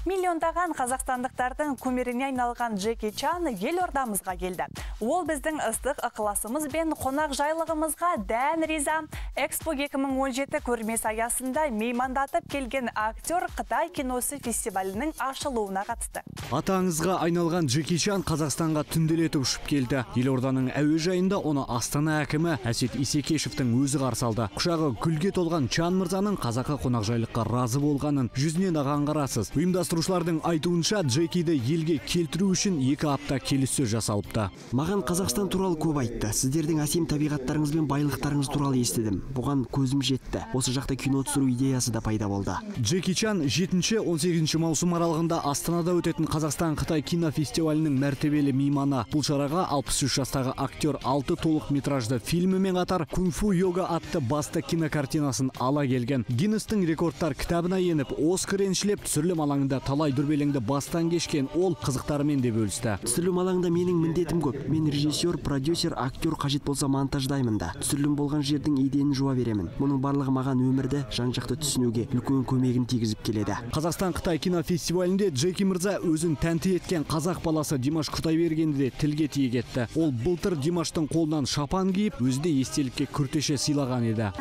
Миллиондаған қазақстандықтардың кумиріне айналған Джеки Чан елордамызға келді. Ол біздің ыстық ықыласымыз бен қонақ жайлығымызға дән риза. Экспо 2017 көрмесі аясында меймандатып келген актер Қытай киносы фестивалінің ашылуына қатысты. Атаңызға айналған Джеки Чан Қазақстанға түнделетіп ұшып келді. Елорданың әуежайында оны Астана әкімі Әсет Исекешевтің өзі қарсы алды. Құшағы гүлге толған Чан мырзаның қазақы қонақжайлыққа разы болғанын жүзінен ақ аңғарасыз. Ұйымдастырушылардың айтуынша Джекиді елге келтіру үшін 2 апта келіссөз жасалыпты. Маған Қазақстан туралы көп айтты. Сіздердің әсем табиғаттарыңыз бен байлықтарыңыз туралы естідім. Бұған көзім жетті. Осы жақта кино түсіру идеясы да пайда болды. Джеки Чан 7-18 маусым аралығында Астанада өтетін Қазақстан-Қытай кинофестивалінің мәртебелі мейманы. Бұл шараға 63 жастағы актер 6 толық метражды фильмімен қатар «Кунг-фу йога» атты басты кинокартинасын ала келген. Гиннестің рекордтар кітабына еніп, Оскар еншілеп, түсірілім алаңында талай дүрбелеңді бастан кешкен ол қызықтарымен де бөлісті. Түсірілім алаңында менің міндетім көп. Мен режиссер, продюсер, актер, қажет болса монтаждаймын да. Түсірілім болған жердің идеяны жуа беремін. Мұның барлығы маған өмірді жан-жақты түсінуге үлкен көмегін тигізіп келеді. Қазақстан-Қытай кинофестивалінде Джеки мырза өзін тәнті еткен қазақ баласы Димаш Құдайбергенді де тілге тиек етті. Ол былтыр Димаштың қолынан шапан киіп, өзі де естелікке күртеше сыйлаған еді.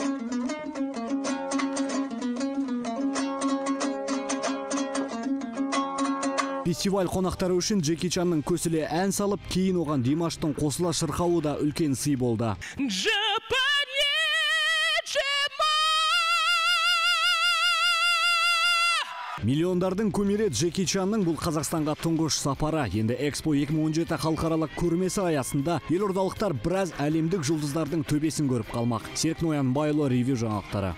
Фестиваль қонақтары үшін Джеки Чанның көсіле ән салып, кейін оған Димаштың қосыла шырқауы да үлкен сый болды. Миллиондардың көмері Джеки Чанның бұл Қазақстанға тұңғыш сапары. Енді Экспо 2017 халықаралық көрмесі аясында елордалықтар біраз әлемдік жұлдыздардың төбесін көріп қалмақ. Серік Ноянбайлы, ревю жаңалықтары.